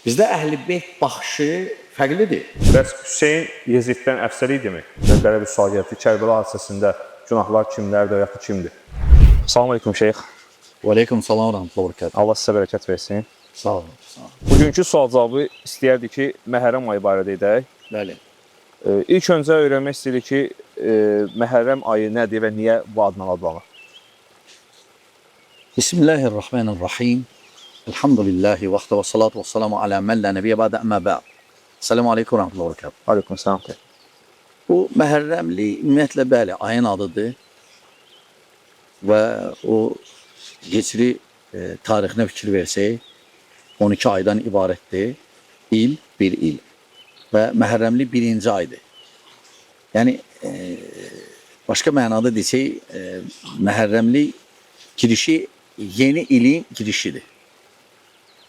Bizdə Əhl-i-Beyt baxışı fərqlidir. Bəs Hüseyn Yeziddən əfsər idimi? Və belə bir sual gəldi. Kərbəla hadisəsində günahlar kimlərdir və ya kimdir? Salam aleyküm şeyx. Və aleykum salam və rəhmətullah və bərəkət. Allah sizə bərəkət versin. Sağ olun. Sağ olun. Bugünkü sual cavabı istəyərdik ki, Məhərrəm ayı barədə edək. Bəli. İlk öncə öyrənmək istəyirik ki, Məhərrəm ayı nədir və niyə bu adla adlanır? Bismillahirrahmanirrahim. Elhamdülillahi və və salatu və salamu alə mən lə nəbiyyə bədə əmmə bə'd. Selamun aleyküm və rəhmətullah və bərəkət. Aleyküm salam. Bu Məhərrəmli ümumiyyətlə bəli ayın adıdır. Və o hicri tarixinə fikir versək 12 aydan ibarətdir. İl, bir il. Və Məhərrəmli birinci aydır. Yəni başqa mənada desək, Məhərrəmli girişi yeni ilin girişidir.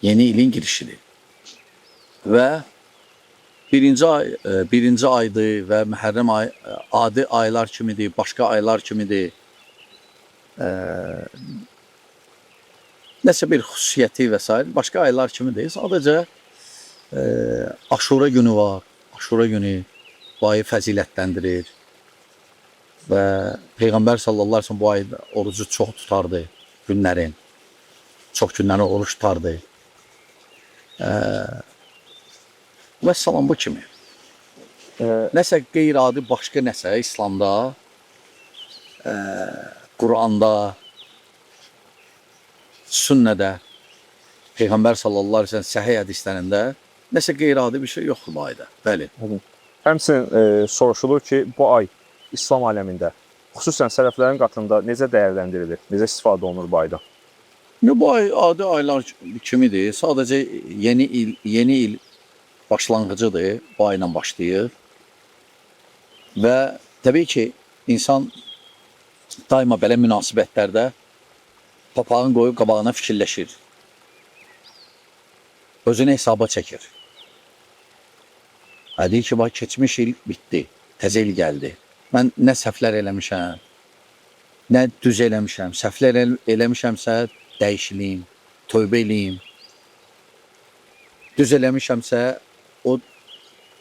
Yeni ilin girişidir. Və birinci aydır və Məhərrəm ay adi aylar kimidir, başqa aylar kimidir. Nəsə bir xüsusiyyəti və s. başqa aylar kimidir. Sadəcə Aşura günü var. Aşura günü bu ayı fəzilətləndirir. Və Peyğəmbər sallallahu əleyhi və səlləm bu ayda orucu çox tutardı günlərin. Çox günlərin oruç tutardı. Və salam bu kimi. Nəsə qeyri-adi başqa nəsə İslamda, Quranda, sünnədə, Peyğəmbər sallallahu əleyhi və səlləm səhih hədislərində nəsə qeyri-adi bir şey yoxdur bu ayda. Bəli. Həmçinin soruşulur ki, bu ay İslam aləmində, xüsusən sələflərin qatında necə dəyərləndirilir, necə istifadə olunur bu aydan? Bu ay adi aylar kimidir. Sadəcə yeni il başlanğıcıdır. Bu ayla başlayır. Və təbii ki, insan daima belə münasibətlərdə papağını qoyub qabağına fikirləşir. Özünü hesaba çəkir. Deyir ki, keçmiş il bitdi, təzə il gəldi. Mən nə səhvlər eləmişəm, nə düz eləmişəm. Səhvlər eləmişəmsə dəyişiliyim, tövbə eləyim. Düz eləmişəmsə o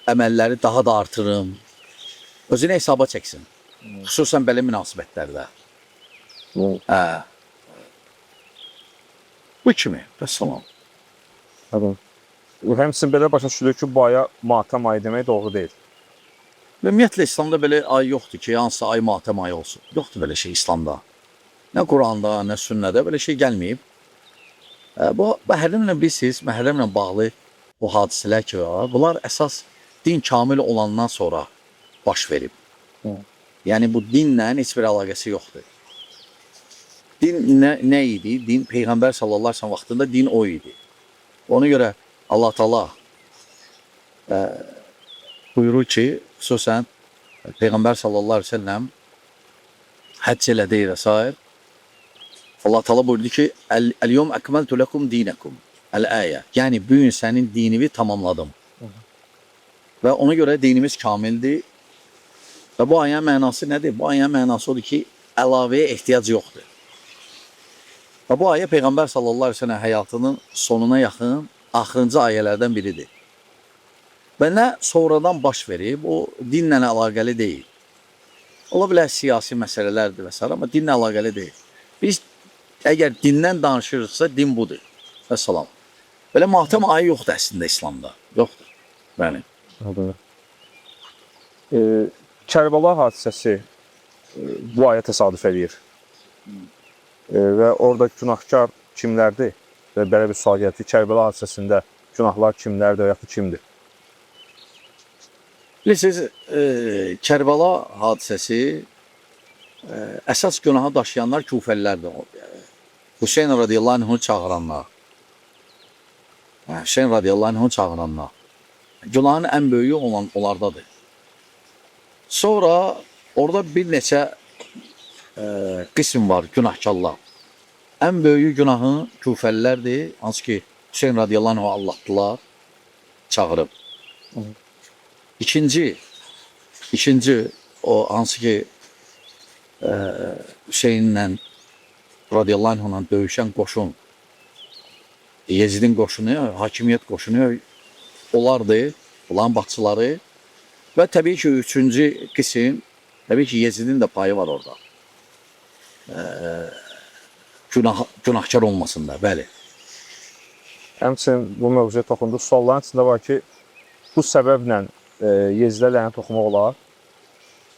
əməlləri daha da artırım. Özünü hesaba çəksin. Xüsusən belə münasibətlərdə. Bu kimi. Vəssalam. Həmçinin belə başa düşülür ki, bu aya matəm ayı demək doğru deyil. Ümumiyyətlə İslamda belə ay yoxdur ki, hansısa ay matəm ayı olsun. Yoxdur belə şey İslamda. Nə Quranda, nə sünnədə belə şey gəlməyib. Bu Məhərrəmlə bilirsiniz, Məhərrəmlə bağlı o hadisələr ki var, bunlar əsas din kamil olandan sonra baş verib. Yəni bu dinlə heç bir əlaqəsi yoxdur. Din nə idi? Din Peyğəmbər sallallahu əleyhi və səlləm vaxtında din o idi. Ona görə Allah Taala buyurur ki, xüsusən Peyğəmbər sallallahu əleyhi və səlləm həcc elədi və s. Allah Taala buyurdu ki, "El-yevm ekmeltu lekum dinakum." El-ayə. Yəni bu gün sənin dinini tamamladım. Və ona görə dinimiz kamildir. Və bu ayənin mənası nədir? Bu ayənin mənası odur ki, əlavəyə ehtiyac yoxdur. Və bu ayə Peyğəmbər sallallahu əleyhi və səlləm həyatının sonuna yaxın axırıncı ayələrdən biridir. Və nə sonradan baş verib, o dinlə əlaqəli deyil. Ola bilər siyasi məsələlərdir və s. amma dinlə əlaqəli deyil. Biz əgər dindən danışırıqsa, din budur. Vəssalam. Belə matəm ayı yoxdur əslində İslamda. Yoxdur. Bəli. Kərbəla hadisəsi bu aya təsadüf edir. Və orada günahkar kimlərdir? Və belə bir sual gəldi. Kərbəla hadisəsində günahlar kimlərdir və ya kimdir? Bilirsiniz, Kərbəla hadisəsi əsas günahı daşıyanlar küfəlilərdir. Hüseyn radiyallahu anh'ı çağıranlar. Hüseyn radiyallahu anh'ı çağıranlar. Günahın ən böyüyü onlardadır. Sonra orada bir neçə qism var, günahkarlar. Ən böyüyü günahı küfəlilərdir. Hansı ki, Hüseyn radiyallahu anh'ı Allahdılar, çağırıb. İkinci o hansı ki Hüseynlə radiyallahu anh'la döyüşən qoşun Yezidin qoşunu, hakimiyyət qoşunu onlardı, onların başçıları. Və təbii ki, üçüncü qism, təbii ki, Yezidin də payı var orada. Günahkar olmasında, bəli. Həmçinin bu mövzuya toxundu. Sualların içində var ki, bu səbəblə Yezidə lənət oxumaq olar.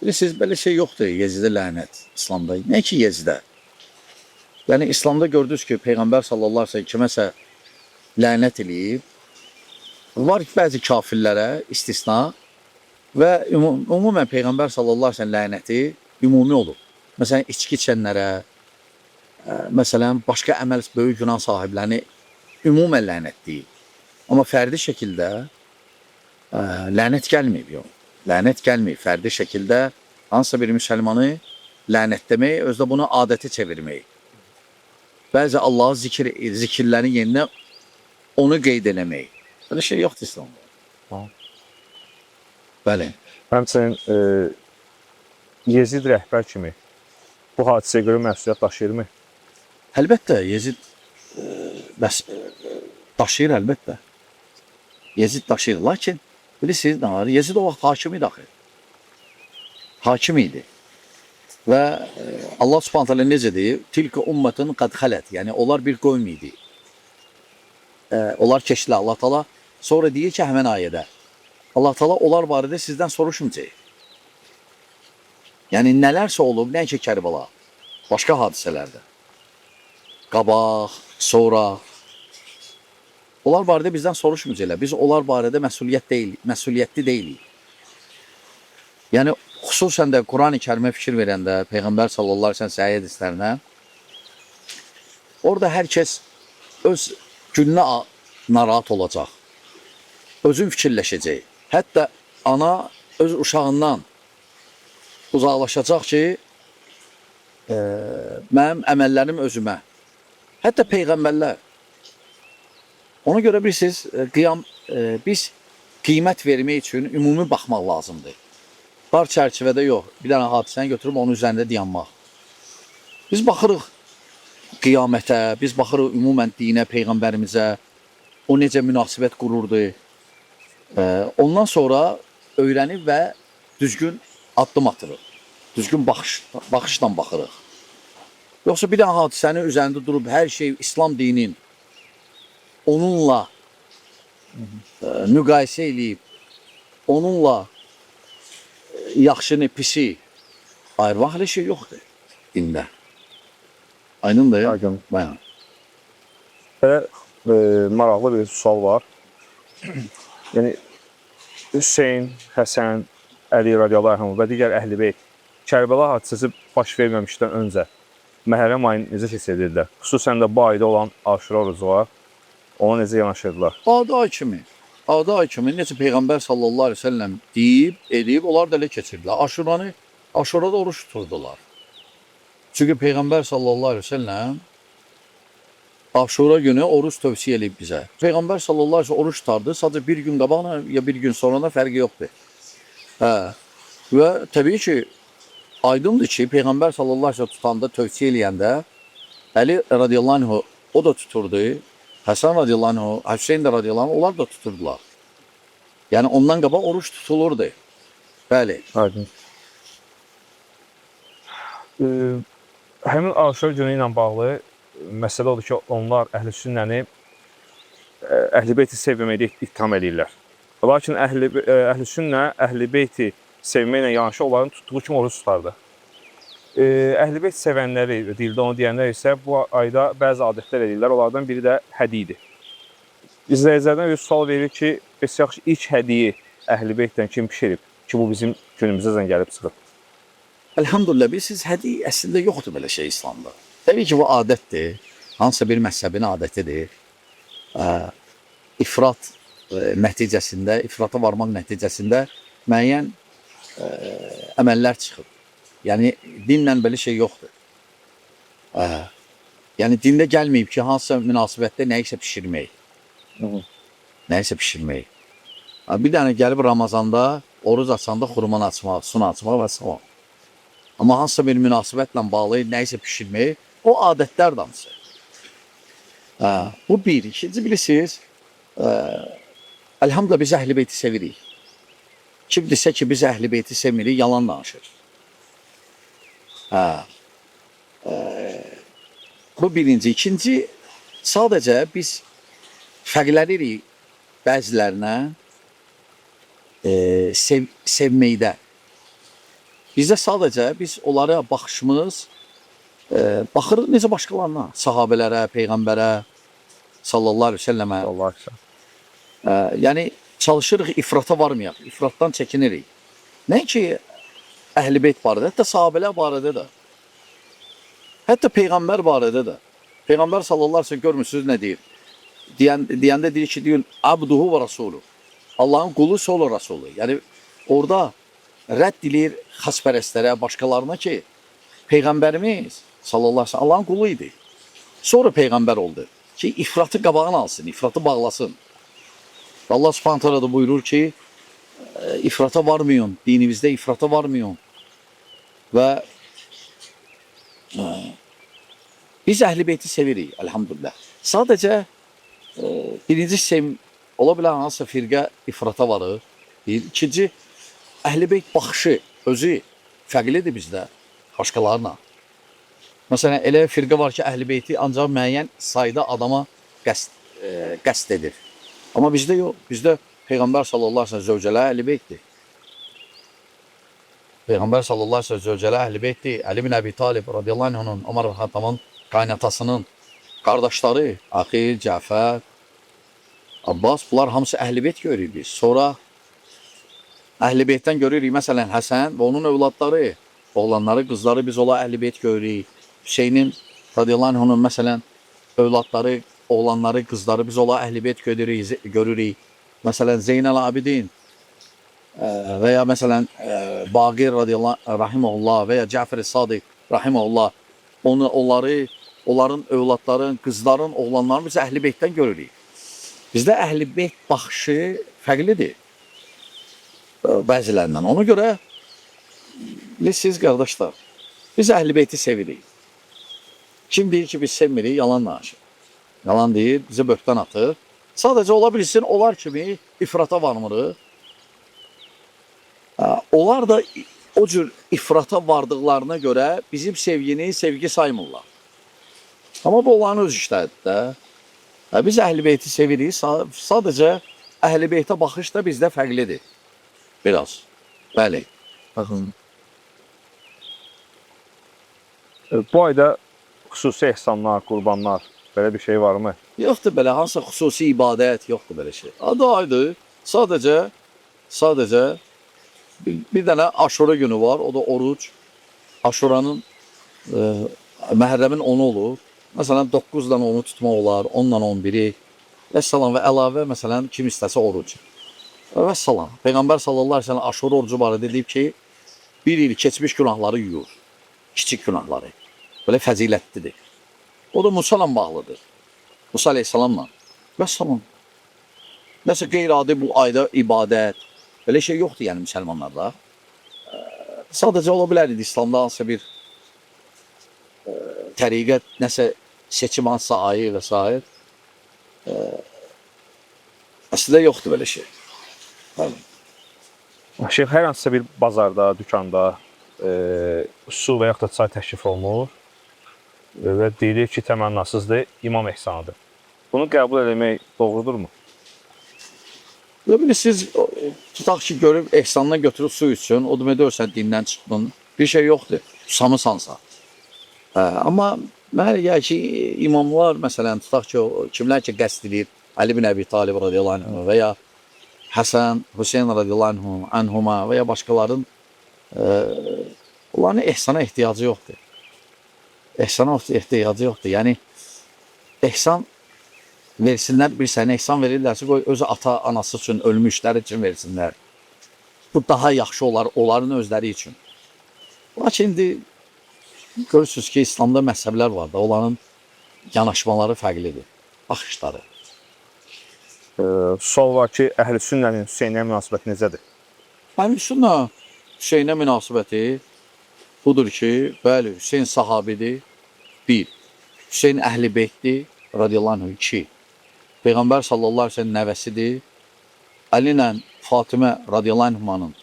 Bilirsiniz, belə şey yoxdur, Yezidə lənət İslamda. Nə ki Yezidə? Yəni, İslamda gördünüz ki, Peyğəmbər sallallahu aleyhi ve sellem kiməsə lənət eləyib. Var ki, bəzi kafirlərə istisna və ümumən Peyğəmbər sallallahu aleyhi ve sellem lənəti ümumi olub. Məsələn, içki içənlərə, məsələn, başqa əməl böyük günah sahiblərini ümumən lənət deyil. Amma fərdi şəkildə lənət gəlməyib, yox. Lənət gəlməyib. Fərdi şəkildə hansısa bir müsəlmanı lənətləmək, özdə bunu adəti çevirmək. Bəzi Allah'ın zikirlərin yerinə onu qeyd eləmək. Belə şey yoxdur İslamda. Bəli. Həmçinin Yezid rəhbər kimi bu hadisəyə görə məsuliyyət daşıyırmı? Əlbəttə, Yezid daşıyır, əlbəttə. Yezid daşıyır. Lakin, bilirsiniz nə var? Yezid o vaxt hakim idi axı. Hakim idi. Və Allah subhanət hələ necə deyir? Tilka ummatın qad xələt. Yəni, onlar bir qövm idi. Onlar keçdilər. Allah Taala sonra deyir ki, həmən ayədə Allah Taala onlar barədə sizdən soruşmayacaq. Yəni, nələrsə olub, nə ki Kərbala, başqa hadisələrdə. Qabaq, sonra. Onlar barədə bizdən soruşmayacaqlar. Biz onlar barədə məsuliyyətli deyilik. Yəni, xüsusən də Quran-ı Kərimə fikir verəndə, Peyğəmbər sallallahu aleyhi ve sellem səhiyyə hədislərinə, orada hər kəs öz gününə narahat olacaq. Özün fikirləşəcək. Hətta ana öz uşağından uzaqlaşacaq ki, mənim əməllərim özümə. Hətta Peyğəmbərlər. Ona görə bilirsiniz, biz qiymət vermək üçün ümumi baxmaq lazımdır. Dar çərçivədə yox, bir dənə hadisəni götürüb onun üzərində dayanmaq. Biz baxırıq qiyamətə, biz baxırıq ümumən dinə, Peyğəmbərimizə, o necə münasibət qururdu. Ondan sonra öyrənib və düzgün addım atırıq. Düzgün baxışla baxırıq. Yoxsa bir dənə hadisənin üzərində durub hər şey İslam dinin onunla müqayisə eləyib, onunla yaxşını, pisi ayırmaq elə şey yoxdur dində. Aynındır ya? Aydın. Bayan. Belə maraqlı bir sual var. Yəni, Hüseyin, Həsən, Əli radiyallahu anh və digər Əhl-i Beyt Kərbəla hadisəsi baş verməmişdən öncə Məhərrəm ayını necə keçir edirlər? Xüsusən də bu ayda olan Aşura orucu var. Ona necə yanaşırdılar? Adi ay kimi necə Peyğəmbər sallallahu aleyhi ve sellem deyib, edib, onlar da elə keçirdilər. Aşurada oruç tuturdular. Çünki Peyğəmbər sallallahu aleyhi ve sellem Aşura günü oruç tövsiyə edib bizə. Peyğəmbər sallallahu aleyhi ve sellem oruç tutardı. Sadəcə bir gün qabağına ya bir gün sonrana fərqi yoxdur. Və təbii ki, aydındır ki, Peyğəmbər sallallahu aleyhi ve sellem tutanda, tövsiyə eləyəndə Əli radiyallahu anh o da tuturdu. Həsən radiyallahu anh, Hüseyin də radiyallahu anh, onlar da tuturdular. Yəni ondan qabaq oruç tutulurdu. Bəli. Aydın. Həmin Aşura günü ilə bağlı məsələ odur ki, onlar Əhl-i Sünnəni Əhl-i Beyti sevməkdə ittiham edirlər. Lakin Əhl-i Sünnə Əhl-i Beyti sevməklə yanaşı onların tutduğu kimi oruç tutardı. Əhl-i Beyt sevənləri, dildə onu deyənlər isə bu ayda bəzi adətlər edirlər. Onlardan biri də hədiyidir. İzləyicilərdən bir sual verir ki, bəs yaxşı ilk hədiyi Əhl-i Beytdən kim pişirib ki, bu bizim günümüzəcən gəlib çıxıb? Elhamdülillah, bilirsiniz, hədiy əslində yoxdur belə şey İslamda. Təbii ki, bu adətdir. Hansısa bir məzhəbin adətidir. İfrat nəticəsində, ifrata varmaq nəticəsində müəyyən əməllər çıxıb. Yəni, dinlə belə şey yoxdur. Yəni, dində gəlməyib ki, hansısa münasibətdə nəyisə pişirmək. Nəyisə pişirmək. Bir dənə gəlib Ramazanda, oruz açanda xurman açmaq, sun açmaq və s. Amma hansısa bir münasibətlə bağlı nəyisə pişirmək, o adətlər damısı. Bu bir. İkinci bilirsiniz, elhamdülillah biz Əhl-i Beyti sevirik. Kim desə ki biz Əhl-i Beyti sevmirik, yalan danışır. Bu birinci. İkinci, sadəcə biz fərqlənirik bəzilərinə sevməkdə. Bizdə sadəcə biz onlara baxışımız, baxırıq necə başqalarına, sahabələrə, Peyğəmbərə, sallallahu aleyhi ve sellemə. Allah aşkına. Yəni çalışırıq ifrata varmayaq, ifratdan çəkinirik. Nəinki Əhl-i Beyt barədə, hətta sahabələr barədə də. Hətta Peyğəmbər barədə də. Peyğəmbər sallallahu aleyhi ve sellem görmürsünüz nə deyir? Deyəndə deyir ki, deyir, abduhu və rasulu. Allahın qulu, solu rasulu. Yəni orada rədd dilir xaspərəstlərə, başqalarına ki, Peyğəmbərimiz sallallahu aleyhi ve sellem Allahın qulu idi. Sonra Peyğəmbər oldu ki, ifratı qabağını alsın, ifratı bağlasın. Allah subhanahu teala da buyurur ki, ifrata varmayın, dinimizdə ifrata varmayın. Və biz Əhl-i Beyti sevirik, elhamdülillah. Sadəcə birinci ola bilən hansısa firqə ifrata varır. İkinci, Əhl-i Beyt baxışı özü fərqlidir bizdə, başqalarına. Məsələn, elə firqə var ki, Əhl-i Beyti ancaq müəyyən sayda adama qəsd edir. Amma bizdə yox. Bizdə Peyğəmbər sallallahu aleyhi ve sellem zövcələr Əhl-i Beytdir. Peyğəmbər sallallahu aleyhi ve sellem zövcələr Əhl-i Beytdir. Əli bin Əbi Talib radiyallahu anh'ın, Ömər Xattamın qaynatasının qardaşları, Aqil, Cəfər, Abbas, bunlar hamısı Əhl-i Beyt görürük biz. Sonra Əhl-i Beytdən görürük, məsələn, Həsən və onun övladları, oğlanları, qızları biz ola Əhl-i Beyt görürük. Hüseynin radiyallahu anh'ın, məsələn, övladları, oğlanları, qızları biz ola Əhl-i Beyt görürük. Məsələn, Zeynəl Abidin və ya məsələn, Baqir radiyallahu rahimehullah və ya Cəfər Sadiq rahimehullah, onların övladların, qızların, oğlanların biz Əhl-i Beytdən görürük. Bizdə Əhl-i Beyt baxışı fərqlidir bəzilərindən. Ona görə siz qardaşlar, biz Əhl-i Beyti sevirik. Kim deyir ki biz sevmirik, yalan danışır. Yalan deyir, bizə böhtan atır. Sadəcə ola bilsin, onlar kimi ifrata varmırıq. Onlar da o cür ifrata vardıqlarına görə bizim sevgini sevgi saymırlar. Amma bu onların öz işləridir də. Biz Əhl-i Beyti sevirik, sadəcə Əhl-i Beytə baxış da bizdə fərqlidir. Biraz. Bəli. Baxın. Bu ayda xüsusi ehsanlar, qurbanlar, belə bir şey varmı? Yoxdur belə, hansısa xüsusi ibadət, yoxdur belə şey. Adı aydır, sadəcə bir dənə Aşura günü var, o da oruc. Aşuranın Məhərrəmin 10-u olur. Məsələn, 9-dan 10-u tutmaq olar, 10-dan 11-i və salam və əlavə, məsələn, kim istəsə oruc. Və salam. Peyğəmbər sallallahu aleyhi ve sellem Aşura orucu barədə deyib ki, bir il keçmiş günahları yuyur, kiçik günahları. Böyle fəzilətlidir. O da Musa ilə bağlıdır. Musa aleyhissalamla. Və salam. Nəsə qeyri-adi bu ayda ibadət. Belə şey yoxdur yəni müsəlmanlarda. Sadəcə ola bilər idi İslamda hansısa bir təriqət, nəsə seçim hansısa ayı və s. Əslində yoxdur belə şey. Bəli. Şeyx, hər hansısa bir bazarda, dükanda su və yaxud da çay təklif olunur və deyilir ki, təmənnasızdır, imam ehsanıdır. Bunu qəbul etmək doğrudurmu? Siz tutaq ki, görüb ehsanına götürüb su üçün, o demək deyirsən dindən çıxdın, bir şey yoxdur, susamısansa. Amma mənə gəlir ki, imamlar, məsələn, tutaq ki, kimlər ki, qəsd edir, Əli bin Əbi Talib radiyallahu anh və ya Həsən, Hüseyin radiyallahu anhuma və ya başqaların onların ehsana ehtiyacı yoxdur. Ehsana ehtiyacı yoxdur. Yəni, ehsan versinlər, bir sənə ehsan verirlərsə, qoy özü ata, anası üçün, ölmüşlər üçün versinlər. Bu daha yaxşı olar, onların özləri üçün. Lakin indi görürsünüz ki, İslamda məhzəblər var da, onların yanaşmaları fərqlidir, baxışları. Sual var ki, Əhl-i Sünnənin Hüseynə münasibəti necədir? Əhl-i Sünnə Hüseynə münasibəti budur ki, bəli, Hüseyn sahabidir, bir. Hüseyn Əhl-i Beytdir radiyallahu anh 2 Peyğəmbər sallallahu əleyhi və səlləm nəvəsidir. Ali ilə Fatimə radiyallahu anhmanın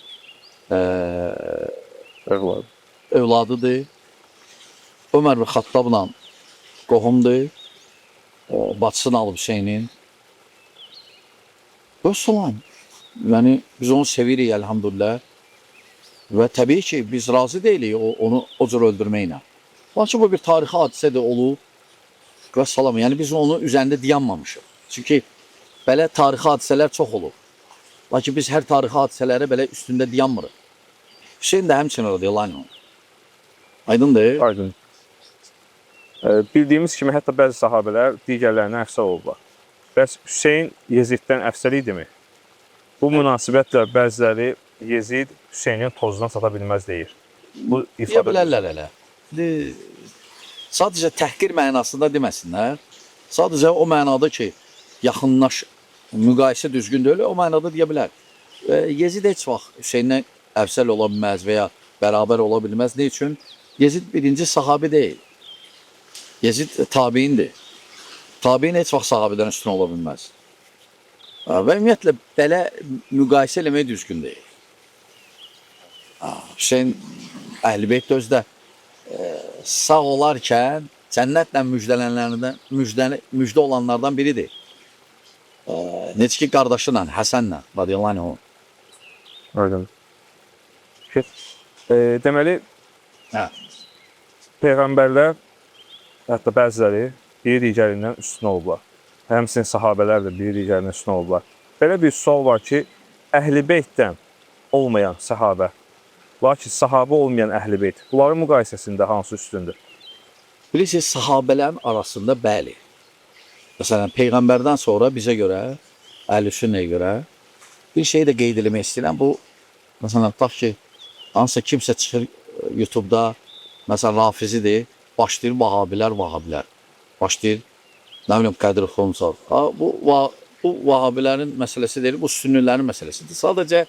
Övlad. övladıdır. Ömər və Xattabla qohumdur. Bacısını alıb Hüseynin. Və salam. Yəni biz onu sevirik elhamdülillah. Və təbii ki biz razı deyilik onu o cür öldürməklə. Lakin bu bir tarixi hadisədir olub. Və salam. Yəni biz onun üzərində dayanmamışıq. Çünki belə tarixi hadisələr çox olub. Lakin biz hər tarixi hadisələrə belə üstündə dayanmırıq. Hüseyin də həmçinin radiyallahu anh. Aydındır? Aydın. Bildiyimiz kimi hətta bəzi sahabələr digərlərinə əfsər olublar. Bəs Hüseyin Yeziddən əfsər idimi? Bu münasibətlə bəziləri Yezid Hüseynin tozundan çata bilməz deyir. Bu Deyə ifadə bilərlər elə. Sadəcə təhqir mənasında deməsinlər. Sadəcə o mənada ki, yaxınlaş, müqayisə düzgün deyil, o mənada deyə bilər. Yezid heç vaxt Hüseyndən əfsəl ola bilməz və ya bərabər ola bilməz. Ne üçün? Yezid birinci sahabi deyil. Yezid tabiindir. Tabiin heç vaxt sahabədən üstün ola bilməz. Və ümumiyyətlə, belə müqayisə eləmək düzgün deyil. Hüseyin Əhl-i özdə sağ olarkən cənnətlə müjdə olanlardan biridir. Necə ki, qardaşıyla, Həsənlə, radiyallahu anh. Aydın. Deməli, Hə. Peyğəmbərlər, hətta bəziləri biri digərindən üstün olublar. Həmçinin sahabələr də biri digərindən üstün olublar. Belə bir sual var ki, Əhl-i Beytdən olmayan sahabə, lakin sahabə olmayan Əhl-i Beyt, bunların müqayisəsində hansı üstündür? Bilirsiniz, sahabələrin arasında bəli. Məsələn, Peyğəmbərdən sonra bizə görə, Əhl-i Sünnəyə görə bir şey də qeyd eləmək istəyirəm. Bu, məsələn, tutaq ki, hansısa kimsə çıxır YouTube'da, məsələn, Rafizidir, başlayır Vahabilər. Başlayır, nə bileyim, Qədir Xonsar. Bu Vahabilərin məsələsi deyil, bu Sünnilərin məsələsidir. Sadəcə,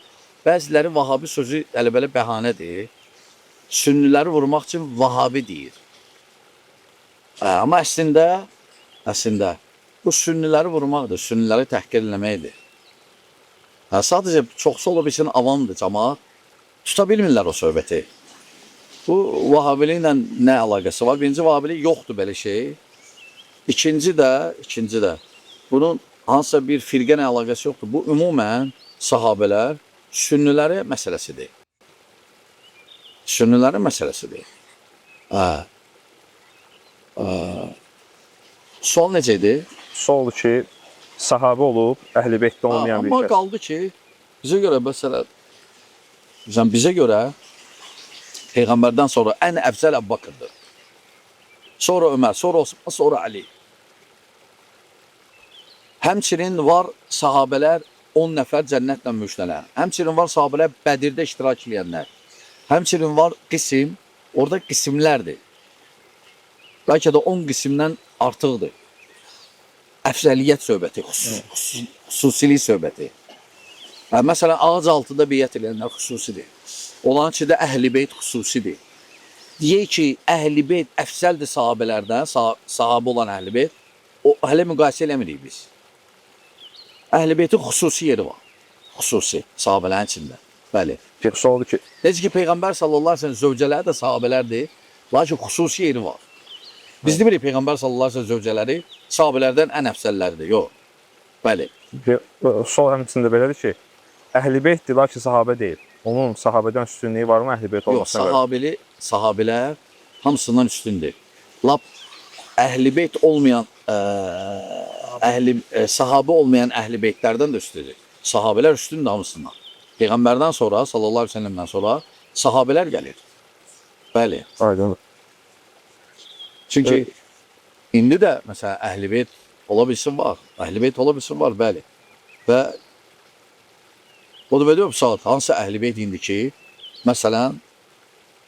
bəziləri Vahabi sözü elə-belə bəhanədir. Sünniləri vurmaq üçün Vahabi deyir. Amma əslində, bu Sünniləri vurmaqdır, Sünniləri təhqir eləməkdir. Sadəcə, çoxsu olub üçün avamdır, cəmaat. Tuta bilmirlər o söhbəti. Bu Vahabiliklə nə əlaqəsi var? Birinci Vahabilik yoxdur belə şey. İkinci də bunun hansısa bir firqə əlaqəsi yoxdur. Bu ümumən sahabələr Sünniləri məsələsidir. Sünnilərin məsələsidir. Sual necə idi? Sual ki, sahabə olub, Əhl-i Beytdə olmayan bir Amma kəs. qaldı ki, bizə görə məsələn, bizə görə Peyğəmbərdən sonra ən əfzəl Əbu Bakırdır. Sonra Ömər, sonra Osman, sonra Ali. Həmçinin var sahabələr 10 nəfər cənnətlə müjdələnən. Həmçinin var sahabələr Bədirdə iştirak edənlər. Həmçinin var qism, orada qismlərdir. Bəlkə də 10 qismdən artıqdır. Əfzəliyyət söhbəti, xüsusilik söhbəti. Məsələn, ağac altında beyət edənlər xüsusidir. Olan ki də Əhl-i Beyt xüsusidir. Deyək ki, Əhl-i Beyt əfsəldir sahabələrdən, sahabə olan Əhl-i Beyt, o hələ müqayisə eləmirik biz. Əhl-i Beytin xüsusi yeri var. Xüsusi, sahabələrin içində. Bəli. Sualdır ki, Necə ki, Peyğəmbər sallallahu aleyhi ve sellem zövcələri də sahabələrdir, lakin xüsusi yeri var. Biz demirik Peyğəmbər sallallahu aleyhi ve sellem zövcələri sahabələrdən ən əfsəlləridir, yox. Bəli. sual həmçində belədir ki, Əhl-i Beytdir, lakin sahabə deyil. Onun sahabədən üstünlüyü varmı Əhl-i Beyt Yox, olmasına görə? sahabələr hamısından üstündür. Lap Əhl-i Beyt olmayan, sahabə olmayan Əhl-i Beytlərdən də üstüdür. Sahabələr üstündür hamısından. Peyğəmbərdən sonra, sallallahu aleyhi ve sellemdən sonra sahabələr gəlir. Bəli. Aydın. Çünki indi də məsələn Əhl-i Beyt ola bilsin var. Əhl-i Beyt ola bilsin var, bəli. Və o da belə saat hansı Əhl-i Beyt indi ki, məsələn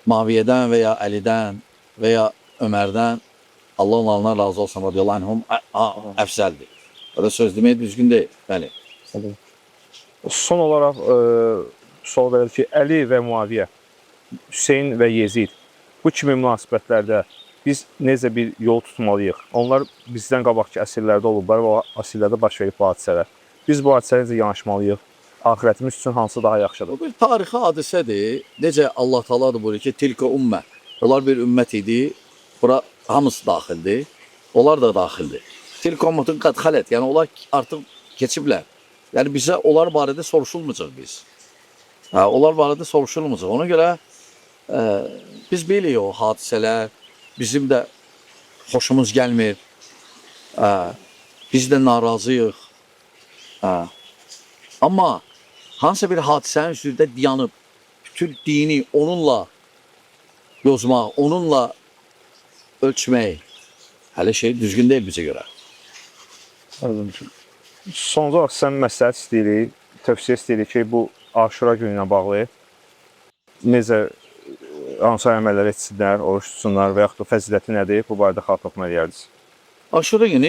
Muaviyyədən və ya Əlidən və ya Ömərdən Allah onlardan razı olsun radiyallahu anhum əfsəldir. O da söz demək düzgün deyil. Bəli. Son olaraq sual belədir ki, Əli və Muaviyyə, Hüseyin və Yezid bu kimi münasibətlərdə biz necə bir yol tutmalıyıq? Onlar bizdən qabaqki əsrlərdə olublar və o əsrlərdə baş verib bu hadisələr. Biz bu hadisələrə necə yanaşmalıyıq? Axirətimiz üçün hansı daha yaxşıdır? Bu bir tarixi hadisədir. Necə Allah Taala da buyurur ki, tilka ümmə. Onlar bir ümmət idi. Bura hamısı daxildir. Onlar da daxildir. Tilka ümmetun qad xalet. Yəni onlar artıq keçiblər. Yəni bizə onlar barədə soruşulmayacaq biz. Onlar barədə soruşulmayacaq. Ona görə biz bilirik o hadisələr bizim də xoşumuz gəlmir. Biz də narazıyıq. Amma hansısa bir hadisənin üzərində dayanıb bütün dini onunla yozmaq, onunla ölçmək hələ şey düzgün deyil bizə görə. Son olaraq sən məsləhət istəyirik, tövsiyə istəyirik ki, bu Aşura günü ilə bağlı necə hansı əməllər etsinlər, oruç tutsunlar və yaxud da fəziləti nədir? Bu barədə xatırlatma edərdiniz. Aşura günü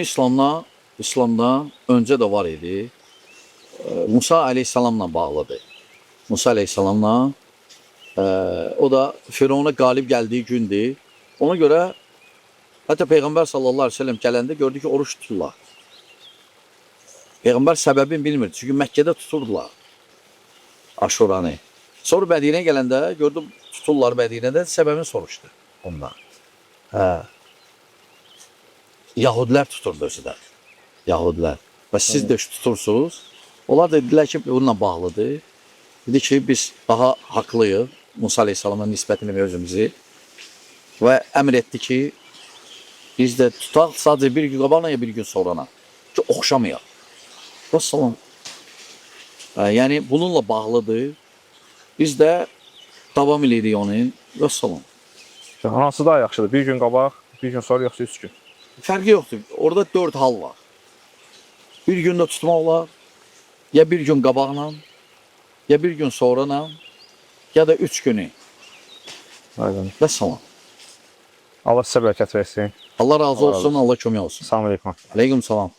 İslamda öncə də var idi. Musa aleyhissalamla bağlıdır. Musa aleyhissalamla o da Firavuna qalib gəldiyi gündür. Ona görə hətta Peyğəmbər sallallahu aleyhi ve sellem gələndə gördü ki, oruç tuturlar. Peyğəmbər səbəbini bilmirdi. Çünki Məkkədə tuturdular Aşuranı. Sonra Mədinəyə gələndə gördüm tuturlar Mədinədə, səbəbini soruşdu ondan. Yahudilər tuturdu özü də. Yahudilər. Və siz də tutursunuz. Onlar da dedilər ki, bununla bağlıdır. Dedi ki, biz daha haqlıyıq. Musa aleyhissalama nisbətini özümüzü. Və əmr etdi ki, biz də tutaq sadəcə bir gün qabaqla ya bir gün sonrana. Ki, oxşamayaq. Vəssalam. Yəni, bununla bağlıdır. Biz də davam edirik onun. Vəssalam. Hansı daha yaxşıdır? Bir gün qabaq, bir gün sonra yoxsa 3 gün? Fərqi yoxdur. Orada 4 hal var. Bir gündə tutmaq olar. Ya bir gün qabaqla, ya bir gün sonrana, ya da 3 günü. Aydın. Vəssalam. Allah sizə bərəkət versin. Allah razı olsun, Allah kömək olsun. Salam aleyküm. Aleyküm salam.